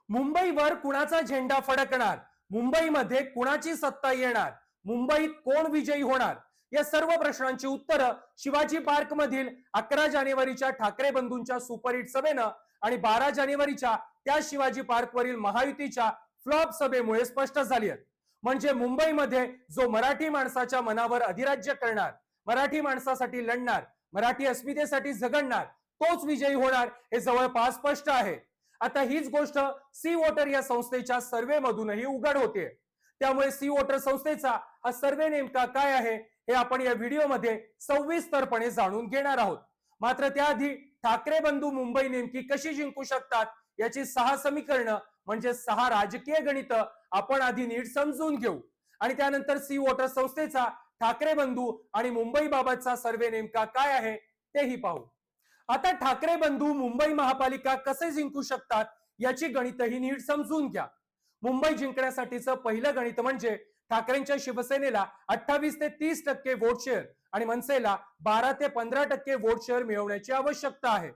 मुंबईवर कुणाचा झेंडा फडकणार, मुंबईमध्ये कुणाची सत्ता येणार, मुंबईत कोण विजयी होणार, या सर्व प्रश्नांची उत्तरं शिवाजी पार्क मधील 11 जानेवारीच्या ठाकरे बंधूंच्या सुपरहिट सभेनं आणि 12 जानेवारीच्या त्या शिवाजी पार्क वरील महायुतीच्या फ्लॉप सभेमुळे स्पष्ट झाली आहेत. म्हणजे मुंबईमध्ये जो मराठी माणसाच्या मनावर अधिराज्य करणार, मराठी माणसासाठी लढणार, मराठी अस्मितेसाठी झगडणार, तोच विजयी होणार हे जवळपास स्पष्ट आहे. आता हीच गोष्ट सी वोटर या संस्थेच्या सर्वे मधूनही उघड होते. त्यामुळे सी वोटर संस्थेचा हा सर्वे नेमका काय आहे हे आपण या व्हिडिओमध्ये सविस्तरपणे जाणून घेणार आहोत. मात्र त्याआधी ठाकरे बंधू मुंबई नेमकी कशी जिंकू शकतात याची 6 समीकरणं म्हणजे 6 राजकीय गणित आपण आधी नीट समजून घेऊ आणि त्यानंतर सी वोटर संस्थेचा ठाकरे बंधू आणि मुंबई बाबतचा सर्वे नेमका काय आहे तेही पाहू. आता ठाकरे बंधू मुंबई महापालिका कसे जिंकू शकतात याची गणितही नीट समजून घ्या. मुंबई जिंकण्यासाठीचं पहिलं गणित म्हणजे ठाकरेंच्या शिवसेनेला 28 ते 30% वोट शेअर आणि मनसेला 12 ते 15% वोट शेअर मिळवण्याची आवश्यकता आहे.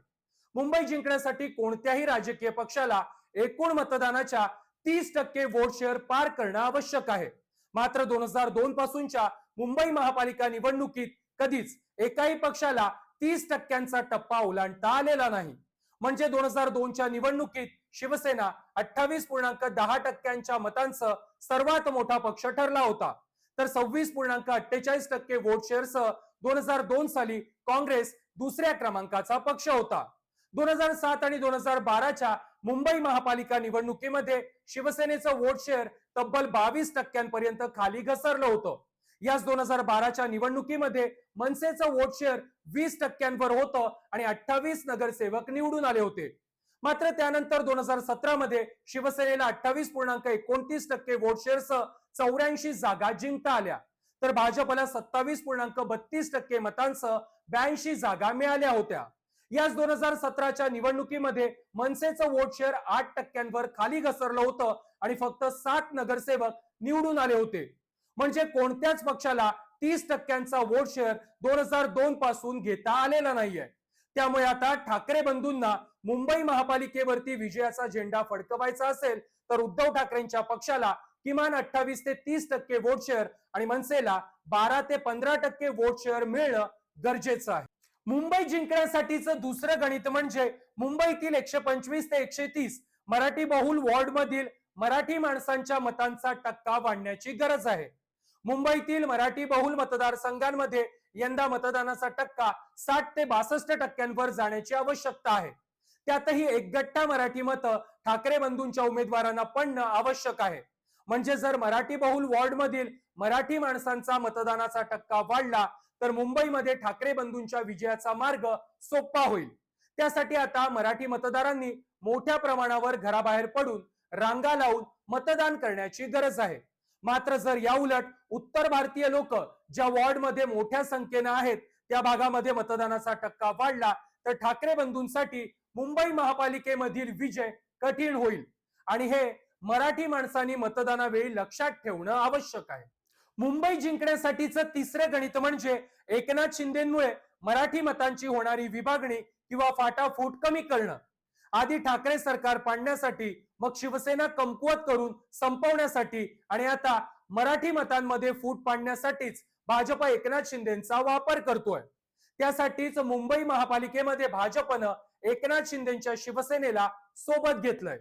मुंबई जिंकण्यासाठी कोणत्याही राजकीय पक्षाला एकूण मतदानाच्या 30% वोट शेअर पार करणं आवश्यक आहे. मात्र 2002 पासूनच्या मुंबई महापालिका निवडणुकीत कधीच एकाही पक्षाला 30% टप्पा ओलांडता आलेला नाही. म्हणजे 2002च्या निवडणुकीत शिवसेना 28.10% मतांसह सर्वात मोठा पक्ष ठरला होता, तर 26.48% वोट शेअरसह 2002 साली काँग्रेस दुसऱ्या क्रमांकाचा पक्ष होता. 2007 आणि 2012च्या मुंबई महापालिका निवडणुकीमध्ये शिवसेनेचं वोट शेअर तब्बल 22% खाली घसरलं होतं. याच 2012च्या निवडणुकीमध्ये मनसेचं वोट शेअर 20% होतं आणि 28 नगरसेवक निवडून आले होते. मात्र त्यानंतर 2017 मध्ये शिवसेनेला 28.29% वोट शेअरसह 84 जागा जिंकता आल्या, तर भाजपला 27.32% मतांसह 82 जागा मिळाल्या होत्या. याच 2017च्या निवडणुकीमध्ये मनसेचं वोट शेअर 8% खाली घसरलं होतं आणि फक्त 7 नगरसेवक निवडून आले होते. म्हणजे कोणत्याच पक्षाला 30%चा वोट शेअर 2002 पासून घेता आलेला नाहीये. त्यामुळे आता ठाकरे बंधूंना मुंबई महापालिकेवरती विजयाचा झेंडा फडकवायचा असेल तर उद्धव ठाकरेंच्या पक्षाला किमान 28 ते 30% वोट शेअर आणि मनसेला 12 ते 15% वोट शेअर मिळणं गरजेचं आहे. मुंबई जिंकण्यासाठीचं दुसरं गणित म्हणजे मुंबईतील 125 ते 130 मराठी बहुल वॉर्ड मधील मराठी माणसांच्या मतांचा टक्का वाढण्याची गरज आहे. मुंबईतील मराठी बहुल मतदारसंघांमध्ये यंदा मतदानाचा टक्का 60 ते 62% जाण्याची आवश्यकता आहे. त्यातही एकगट्टा मराठी मतं ठाकरे बंधूंच्या उमेदवारांना पडणं आवश्यक आहे. म्हणजे जर मराठी बहुल वॉर्ड मधील मराठी माणसांचा मतदानाचा टक्का वाढला तर मुंबईमध्ये ठाकरे बंधूंच्या विजयाचा मार्ग सोपा होईल. त्यासाठी आता मराठी मतदारांनी मोठ्या प्रमाणावर घराबाहेर पडून रांगा लावून मतदान करण्याची गरज आहे. मात्र जर या उलट उत्तर भारतीय लोक ज्या वॉर्डमध्ये मोठ्या संख्येनं आहेत त्या भागामध्ये मतदानाचा टक्का वाढला तर ठाकरे बंधूंसाठी मुंबई महापालिकेमधील विजय कठीण होईल आणि हे मराठी माणसांनी मतदानावेळी लक्षात ठेवणं आवश्यक आहे. मुंबई जिंकण्यासाठीचं तिसरे गणित म्हणजे एकनाथ शिंदेमुळे मराठी मतांची होणारी विभागणी किंवा फाटाफूट कमी करणं. आधी ठाकरे सरकार पाडण्यासाठी, मग शिवसेना कमकुवत करून संपवण्यासाठी आणि आता मराठी मतांमध्ये फूट पाडण्यासाठीच भाजप एकनाथ शिंदेचा वापर करतोय. त्यासाठीच मुंबई महापालिकेमध्ये भाजपनं एकनाथ शिंदेच्या शिवसेनेला सोबत घेतलंय.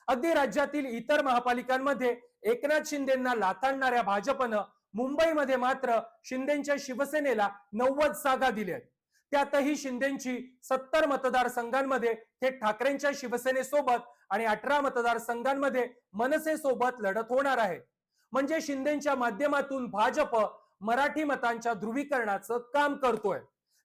अगदी राज्यातील इतर महापालिकांमध्ये एकनाथ शिंदेना लाथाडणाऱ्या भाजपनं मुंबईमध्ये मात्र शिंदेच्या शिवसेनेला 90 जागा दिल्या. त्यातही शिंदेची 70 मतदारसंघांमध्ये थेट ठाकरेंच्या शिवसेनेसोबत आणि 18 मतदारसंघांमध्ये मनसे सोबत लढत होणार आहे. म्हणजे शिंदेच्या माध्यमातून भाजप मराठी मतांच्या ध्रुवीकरणाचं काम करतोय.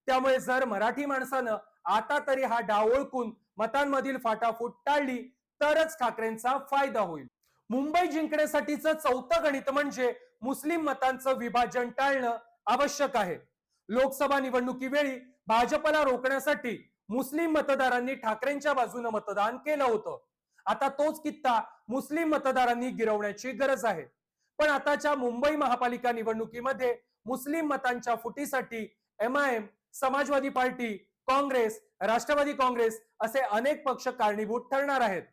त्यामुळे जर मराठी माणसानं आता तरी हा डाव ओळखून मतांमधील फाटाफूट टाळली तरच ठाकरेंचा फायदा होईल. मुंबई जिंकण्यासाठीचं चौथं गणित म्हणजे मुस्लिम मतांचं विभाजन टाळणं आवश्यक आहे. लोकसभा निवडणुकीवेळी भाजपला रोखण्यासाठी मुस्लिम मतदारांनी ठाकरेंच्या बाजूने मतदान केलं होतं. आता तोच कित्ता मुस्लिम मतदारांनी गिरवण्याची गरज आहे. पण आताच्या मुंबई महापालिका निवडणुकीमध्ये मुस्लिम मतांच्या फुटीसाठी MIM, समाजवादी पार्टी, काँग्रेस, राष्ट्रवादी काँग्रेस असे अनेक पक्ष कारणीभूत ठरणार आहेत.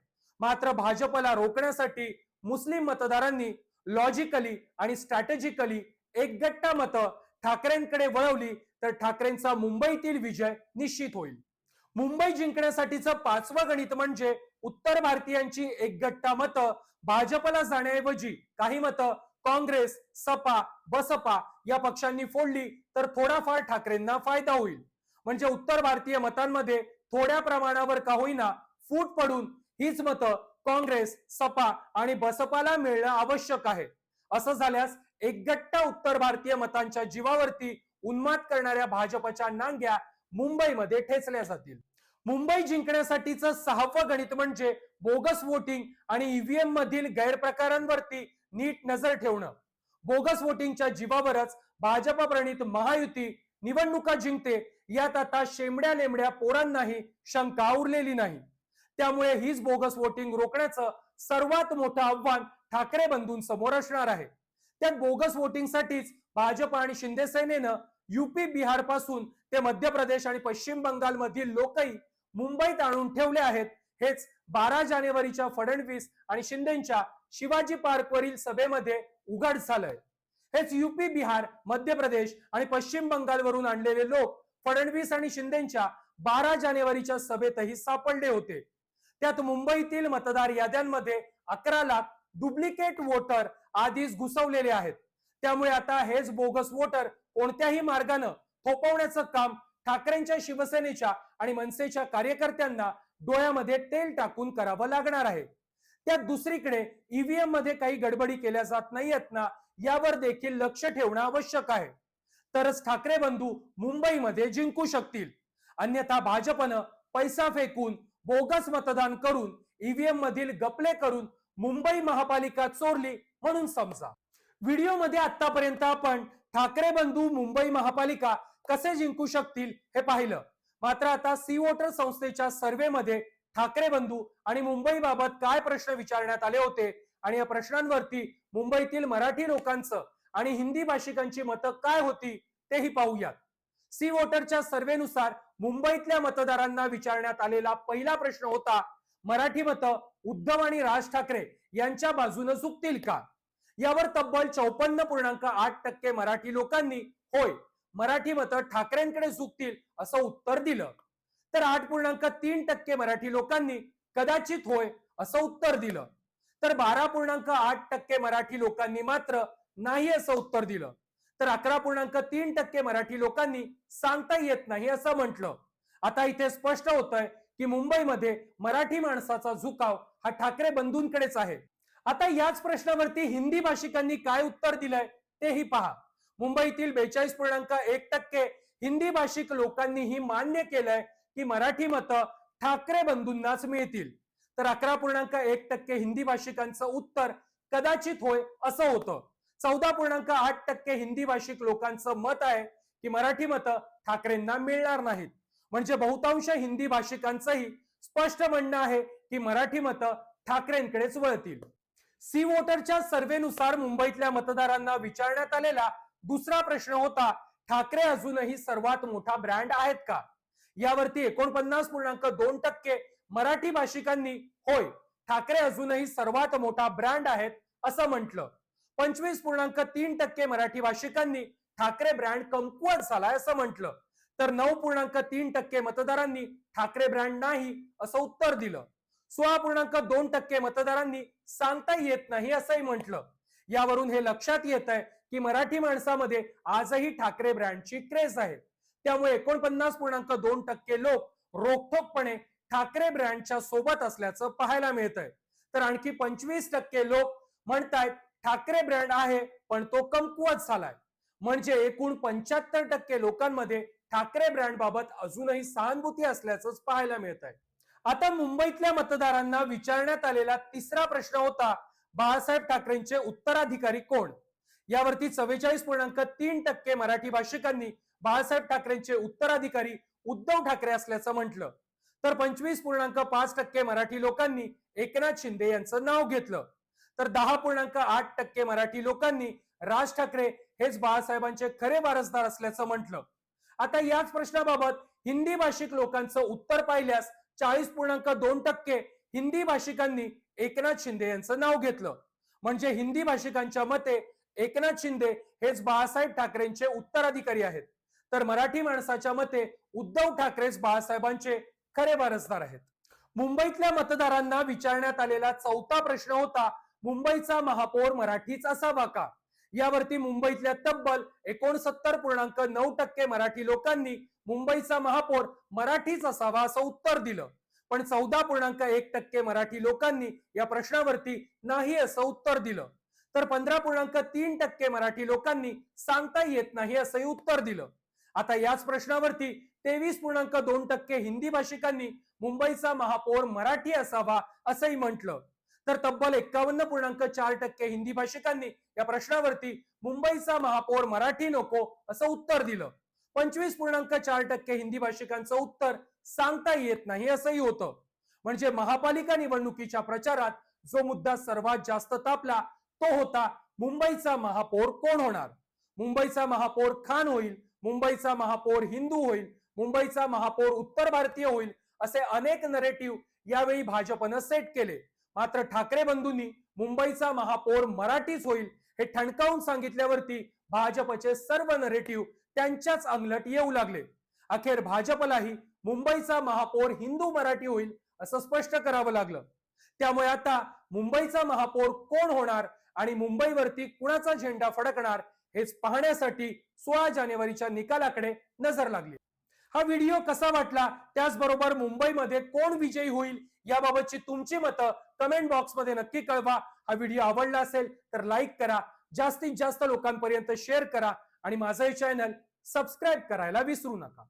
मात्र भाजपला रोखण्यासाठी मुस्लिम मतदारांनी लॉजिकली आणि स्ट्रॅटेजिकली एकगट्टा मतं ठाकरेंकडे वळवली तर ठाकरेंचा मुंबईतील विजय निश्चित होईल. मुंबई जिंकण्यासाठीचं पाचवं गणित म्हणजे उत्तर भारतीयांची एकगट्टा मतं भाजपला जाण्याऐवजी काही मतं काँग्रेस, सपा, बसपा या पक्षांनी फोडली तर थोडाफार ठाकरेंना फायदा होईल. म्हणजे उत्तर भारतीय मतांमध्ये थोड्या प्रमाणावर का होईना फूट पडून हीच मतं काँग्रेस, सपा आणि बसपाला मिळणं आवश्यक आहे. असं झाल्यास एकगट्टा उत्तर भारतीय मतांच्या जीवावरती उन्माद करणाऱ्या भाजपच्या नांग्या मुंबईमध्ये ठेचल्या जातील. मुंबई जिंकण्यासाठीचं सहावं गणित म्हणजे बोगस वोटिंग आणि ईव्हीएम मधील गैरप्रकारांवरती नीट नजर ठेवणं. बोगस वोटिंगच्या जीवावरच भाजप प्रणित महायुती निवडणुका जिंकते यात आता शेमड्या नेमड्या पोरांनाही शंका उरलेली नाही. त्यामुळे हीच बोगस वोटिंग रोखण्याचं सर्वात मोठं आव्हान ठाकरे बंधूंसमोर असणार आहे. त्यात बोगस वोटिंगसाठीच भाजप आणि शिंदे सेनेनं युपी, बिहार पासून ते मध्य प्रदेश आणि पश्चिम बंगाल मधील लोकही मुंबईत आणून ठेवले आहेत. हेच 12 जानेवारीच्या फडणवीस आणि शिंदेच्या शिवाजी पार्कवरील सभेमध्ये उघड झालंय. हेच युपी, बिहार, मध्य प्रदेश आणि पश्चिम बंगाल वरून आणलेले लोक फडणवीस आणि शिंदेच्या 12 जानेवारीच्या सभेतही सापडले होते. त्यात मुंबईतील मतदार याद्यांमध्ये 11 लाख डुप्लिकेट वोटर आधीच घुसवलेले आहेत. त्यामुळे आता हेच बोगस वोटर कोणत्याही मार्गाने थोपवण्याचं काम ठाकरेंच्या, शिवसेनेच्या आणि मनसेच्या कार्यकर्त्यांना डोळ्यामध्ये तेल टाकून करावं लागणार आहे. त्यात दुसरीकडे ईव्हीएम मध्ये काही गडबडी केल्या जात नाहीयेत ना यावर देखील लक्ष ठेवणं आवश्यक आहे. तरच ठाकरे बंधू मुंबईमध्ये जिंकू शकतील. अन्यथा भाजपनं पैसा फेकून बोगस मतदान करून ईव्हीएम मधील गपले करून मुंबई महापालिका चोरली म्हणून समजा. व्हिडिओमध्ये आतापर्यंत आपण ठाकरे बंधू मुंबई महापालिका कसे जिंकू शकतील हे पाहिलं. मात्र आता सी वोटर संस्थेच्या सर्व्हेमध्ये ठाकरे बंधू आणि मुंबई बाबत काय प्रश्न विचारण्यात आले होते आणि या प्रश्नांवरती मुंबईतील मराठी लोकांचं आणि हिंदी भाषिकांची मतं काय होती तेही पाहूयात. सी वोटरच्या सर्व्हेनुसार मुंबईतल्या मतदारांना विचारण्यात आलेला पहिला प्रश्न होता, मराठी मतं उद्धव आणि राज ठाकरे यांच्या बाजूने झुकतील का? यावर तब्बल 54.8% मराठी लोकांनी होय, मराठी मतं ठाकरेंकडे झुकतील असं उत्तर दिलं. तर 8.3% मराठी लोकांनी कदाचित होय असं उत्तर दिलं. तर 12.8% मराठी लोकांनी मात्र नाही असं उत्तर दिलं. तर 11.3% मराठी लोकांनी सांगता येत नाही असं म्हटलं. आता इथे स्पष्ट होतंय की मुंबईमध्ये मराठी माणसाचा झुकाव हा ठाकरे बंधूंकडेच आहे. आता याच प्रश्नावरती हिंदी भाषिकांनी काय उत्तर दिलंय तेही पहा. मुंबईतील 42.1% हिंदी भाषिक लोकांनीही मान्य केलंय की मराठी मतं ठाकरे बंधूंनाच मिळतील. तर 11.1% हिंदी भाषिकांचं उत्तर कदाचित होय असं होतं. 14.8% हिंदी भाषिक लोकांचं मत आहे की मराठी मतं ठाकरेंना मिळणार नाहीत. म्हणजे बहुतांश हिंदी भाषिकांचंही स्पष्ट म्हणणं आहे की मराठी मतं ठाकरेंकडेच वळतील. सी वोटरच्या सर्व्हेनुसार मुंबईतल्या मतदारांना विचारण्यात आलेला दुसरा प्रश्न होता, ठाकरे अजूनही सर्वात मोठा ब्रँड आहेत का? यावरती 49.2% मराठी भाषिकांनी होय, ठाकरे अजूनही सर्वात मोठा ब्रँड आहेत असं म्हटलं. 25.3% मराठी भाषिकांनी ठाकरे ब्रँड कमकुवत झालाय असं म्हटलं. तर 9.3% मतदारांनी ठाकरे ब्रँड नाही असं उत्तर दिलं. 16.2% मतदारांनी सांगता येत नाही असंही म्हटलं. यावरून हे लक्षात येत आहे की मराठी माणसामध्ये आजही ठाकरे ब्रँडची क्रेज आहे. त्यामुळे 49.2% लोक रोखठोकपणे ठाकरे ब्रँडच्या सोबत असल्याचं पाहायला मिळतंय. तर आणखी 25% लोक म्हणतायत ठाकरे ब्रँड आहे पण तो कमकुवत झालाय. म्हणजे एकूण 75% लोकांमध्ये ठाकरे ब्रँड बाबत अजूनही सहानुभूती असल्याचंच पाहायला मिळत आहे. आता मुंबईतल्या मतदारांना विचारण्यात आलेला तिसरा प्रश्न होता, बाळासाहेब ठाकरेंचे उत्तराधिकारी कोण? यावरती 44.3% मराठी भाषिकांनी बाळासाहेब ठाकरेंचे उत्तराधिकारी उद्धव ठाकरे असल्याचं म्हटलं. तर 25.5% मराठी लोकांनी एकनाथ शिंदे यांचं नाव घेतलं. तर 10.8% मराठी लोकांनी राज ठाकरे हेच बाळासाहेबांचे खरे वारसदार असल्याचं म्हटलं. आता याच प्रश्नाबाबत हिंदी भाषिक लोकांचं उत्तर पाहिल्यास 40.2% हिंदी भाषिकांनी एकनाथ शिंदे यांचं नाव घेतलं. म्हणजे हिंदी भाषिकांच्या मते एकनाथ शिंदे हेच बाळासाहेब ठाकरेंचे उत्तराधिकारी आहेत, तर मराठी माणसाच्या मते उद्धव ठाकरेच बाळासाहेबांचे खरे वारसदार आहेत. मुंबईतल्या मतदारांना विचारण्यात आलेला चौथा प्रश्न होता, मुंबईचा महापौर मराठीच असावा का? यावरती मुंबईतल्या तब्बल 69.9% मराठी लोकांनी मुंबईचा महापौर मराठीच असावा असं उत्तर दिलं. पण 14.1% मराठी लोकांनी या प्रश्नावरती नाही असं उत्तर दिलं. तर 15.3% मराठी लोकांनी सांगता येत नाही असंही उत्तर दिलं. आता याच प्रश्नावरती 23.2% हिंदी भाषिकांनी मुंबईचा महापौर मराठी असावा असंही म्हटलं. तर तब्बल 51.4% हिंदी भाषिकांनी या प्रश्नावरती मुंबईचा महापौर मराठी नको असं उत्तर दिलं. 25.4% हिंदी भाषिकांचं उत्तर सांगता येत नाही असंही होतं. म्हणजे महापालिका निवडणुकीच्या प्रचारात जो मुद्दा सर्वात जास्त तापला तो होता मुंबईचा महापौर कोण होणार. मुंबईचा महापौर खान होईल, मुंबईचा महापौर हिंदू होईल, मुंबईचा महापौर उत्तर भारतीय होईल, असे अनेक नरेटिव्ह यावेळी भाजपनं सेट केले. मात्र ठाकरे बंधूंनी मुंबईचा महापौर मराठीच होईल हे ठणकावून सांगितल्यावरती भाजपचे सर्व नरेटिव्ह त्यांच्याच अंगलट येऊ लागले. अखेर भाजपलाही मुंबईचा महापौर हिंदू मराठी होईल असं स्पष्ट करावं लागलं. त्यामुळे आता मुंबईचा महापौर कोण होणार आणि मुंबईवरती कुणाचा झेंडा फडकणार हेच पाहण्यासाठी 16 जानेवारीच्या निकालाकडे नजर लागली. हा व्हिडिओ कसा वाटला, त्याचबरोबर मुंबईमध्ये कोण विजयी होईल याबाबतची तुमची मतं कमेंट बॉक्समध्ये नक्की कळवा. हा व्हिडिओ आवडला असेल तर लाईक करा, जास्तीत जास्त लोकांपर्यंत शेअर करा आणि माझं हे चॅनल सबस्क्राईब करायला विसरू नका.